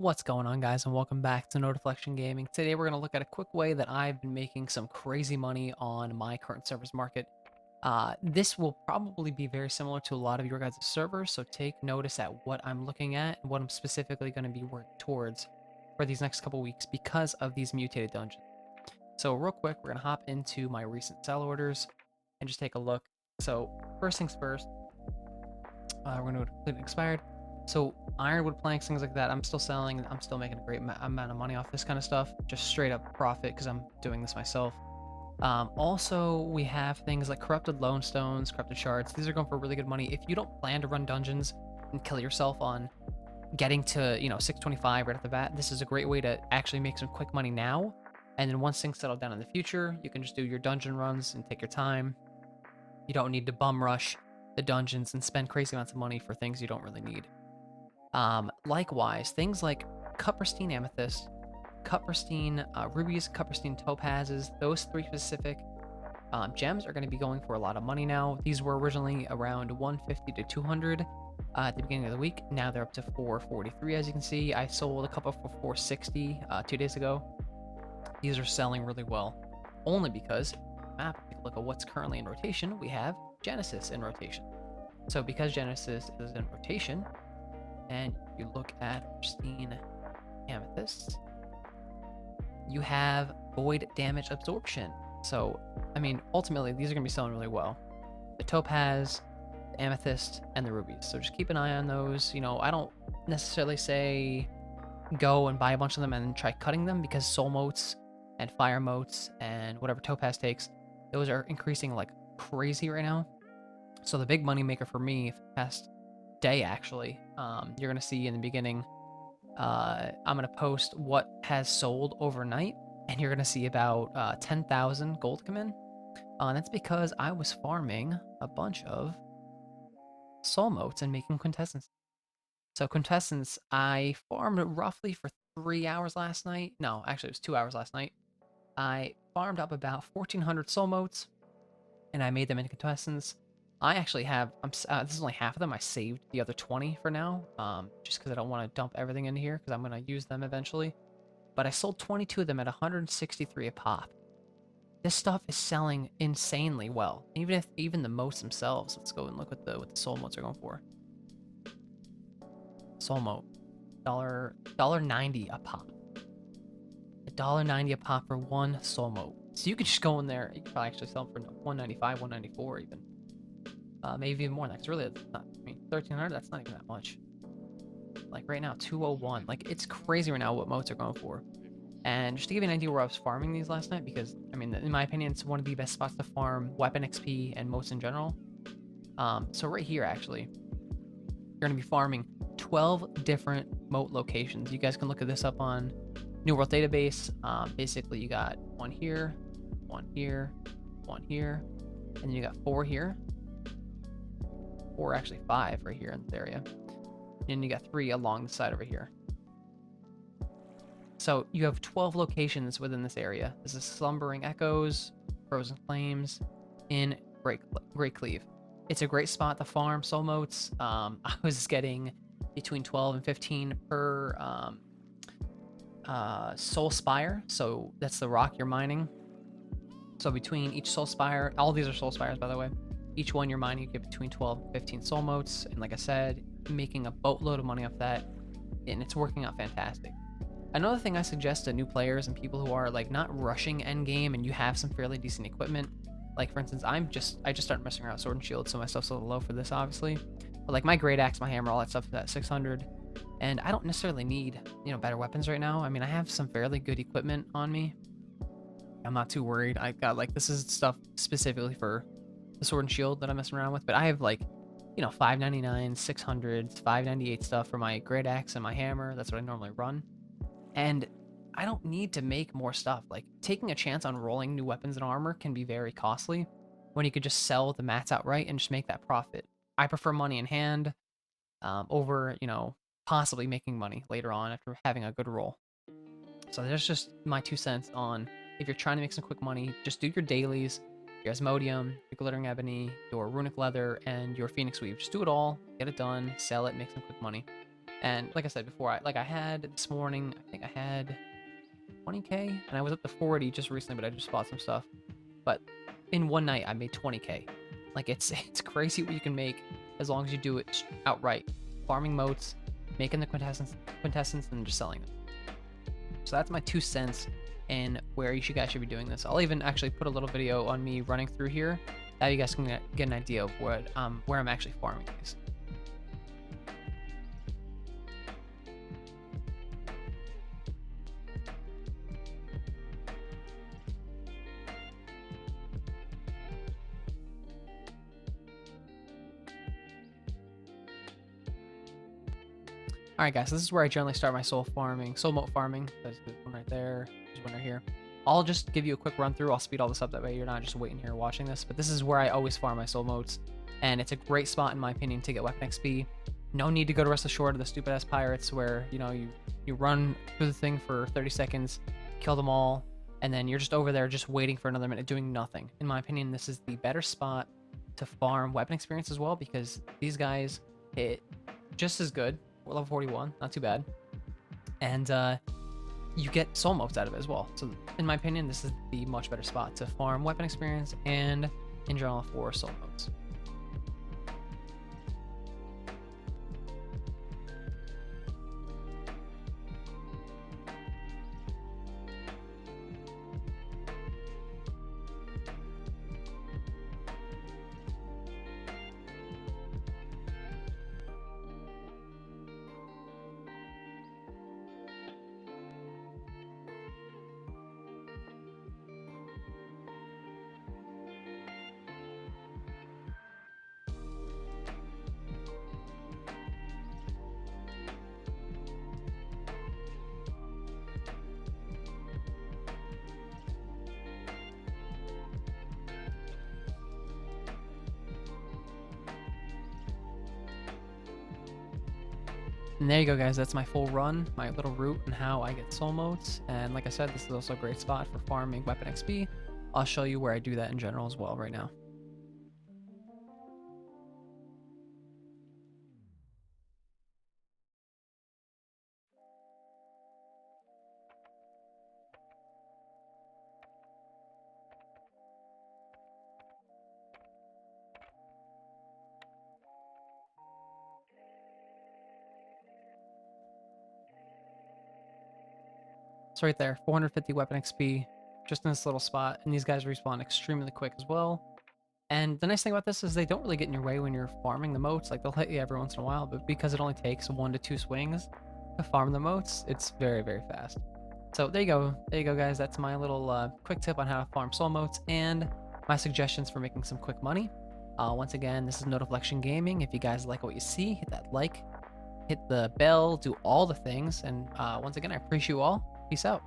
What's going on, guys, and welcome back to Notiflection Gaming. Today we're going to look at a quick way that I've been making some crazy money on my current servers market. This will probably be very similar to a lot of your guys' servers, so take notice at what I'm looking at and what I'm specifically going to be working towards for these next couple weeks because of these mutated dungeons. So real quick, we're going to hop into my recent sell orders and just take a look. So first things first, we're going to go to complete and expired. So ironwood planks, things like that, I'm still selling. I'm still making a great amount of money off this kind of stuff. Just straight up profit because I'm doing this myself. Also, we have things like corrupted lone stones, corrupted shards. These are going for really good money. If you don't plan to run dungeons and kill yourself on getting to, 625 right off the bat, this is a great way to actually make some quick money now. And then once things settle down in the future, you can just do your dungeon runs and take your time. You don't need to bum rush the dungeons and spend crazy amounts of money for things you don't really need. Likewise, things like cut pristine amethyst, cut pristine rubies, cut pristine topazes, those three specific gems are going to be going for a lot of money now. These were originally around 150 to 200 at the beginning of the week. Now they're up to 443, as you can see. I sold a couple for 460 2 days ago. These are selling really well, only because map, take a look at what's currently in rotation. We have Genesis in rotation. So because Genesis is in rotation, and you look at pristine amethysts, you have void damage absorption. So, I mean, ultimately, these are going to be selling really well. The topaz, the amethyst, and the rubies. So just keep an eye on those. I don't necessarily say go and buy a bunch of them and then try cutting them, because soul motes and fire motes and whatever topaz takes, those are increasing like crazy right now. So the big money maker for me for the past day, actually, you're going to see in the beginning, I'm going to post what has sold overnight, and you're going to see about 10,000 gold come in. And that's because I was farming a bunch of soul motes and making quintessence. So quintessence, I farmed roughly for 3 hours last night. No, actually, it was 2 hours last night. I farmed up about 1,400 soul motes, and I made them into quintessence. I actually have, this is only half of them. I saved the other 20 for now, just because I don't want to dump everything into here, because I'm going to use them eventually. But I sold 22 of them at 163 a pop. This stuff is selling insanely well. Even the motes themselves. Let's go and look what the soul motes are going for. Soul mote, $1.90 a pop. $1.90 a pop for one soul mote. So you can just go in there. You can probably actually sell them for 195, 194 even. Maybe even more than that. Cause really, it's not, 1,300. That's not even that much. Like right now, 201. Like, it's crazy right now what motes are going for. And just to give you an idea where I was farming these last night, because in my opinion, it's one of the best spots to farm weapon XP and motes in general. So right here, actually, you're gonna be farming 12 different mote locations. You guys can look at this up on New World Database. Basically, you got one here, one here, one here, and then you got 4 here. Or actually 5 right here in this area. And you got 3 along the side over here. So you have 12 locations within this area. This is Slumbering Echoes, Frozen Flames, in Great Cleave. It's a great spot to farm soul motes. I was getting between 12 and 15 per soul spire. So that's the rock you're mining. So between each soul spire, all these are soul spires, by the way. Each one you're mining, you get between 12 and 15 soul motes. And like I said, making a boatload of money off that. And it's working out fantastic. Another thing I suggest to new players and people who are like not rushing endgame and you have some fairly decent equipment. Like for instance, I just started messing around with sword and shield, so my stuff's a little low for this, obviously. But like my great axe, my hammer, all that stuff is at 600. And I don't necessarily need, better weapons right now. I have some fairly good equipment on me. I'm not too worried. I got this is stuff specifically for the sword and shield that I'm messing around with, but I have 599, 600, 598 stuff for my great axe and my hammer. That's what I normally run. And I don't need to make more stuff. Like, taking a chance on rolling new weapons and armor can be very costly when you could just sell the mats outright and just make that profit. I prefer money in hand over, possibly making money later on after having a good roll. So there's just my 2 cents on, if you're trying to make some quick money, just do your dailies, your Asmodium, your Glittering Ebony, your Runic Leather, and your Phoenix Weave. Just do it all, get it done, sell it, make some quick money. And like I said before, I had this morning, I think I had 20K, and I was up to 40 just recently, but I just bought some stuff. But in one night, I made 20K. Like it's crazy what you can make as long as you do it outright. Farming motes, making the quintessence, and just selling them. So that's my 2 cents in where guys should be doing this. I'll even actually put a little video on me running through here, that you guys can get an idea of what where I'm actually farming these. All right, guys, so this is where I generally start my soul mote farming. There's one right there. There's one right here. I'll just give you a quick run through. I'll speed all this up, that way you're not just waiting here watching this. But this is where I always farm my soul motes, and it's a great spot in my opinion to get weapon XP. No need to go to Rest Assured to the stupid ass pirates where you run through the thing for 30 seconds, kill them all, and then you're just over there just waiting for another minute doing nothing. In my opinion, this is the better spot to farm weapon experience as well, because these guys hit just as good. We're level 41, not too bad. And you get soul motes out of it as well. So in my opinion, this is the much better spot to farm weapon experience and in general for soul motes. And there you go, guys. That's my full run, my little route, and how I get soul motes. And like I said, this is also a great spot for farming weapon XP. I'll show you where I do that in general as well right now. So right there, 450 weapon XP, just in this little spot. And these guys respawn extremely quick as well. And the nice thing about this is they don't really get in your way when you're farming the motes. Like, they'll hit you every once in a while, but because it only takes 1 to 2 swings to farm the motes, it's very, very fast. So there you go. There you go, guys. That's my little quick tip on how to farm soul motes and my suggestions for making some quick money. Once again, this is Noteflexion Gaming. If you guys like what you see, hit that like, hit the bell, do all the things. And once again, I appreciate you all. Peace out.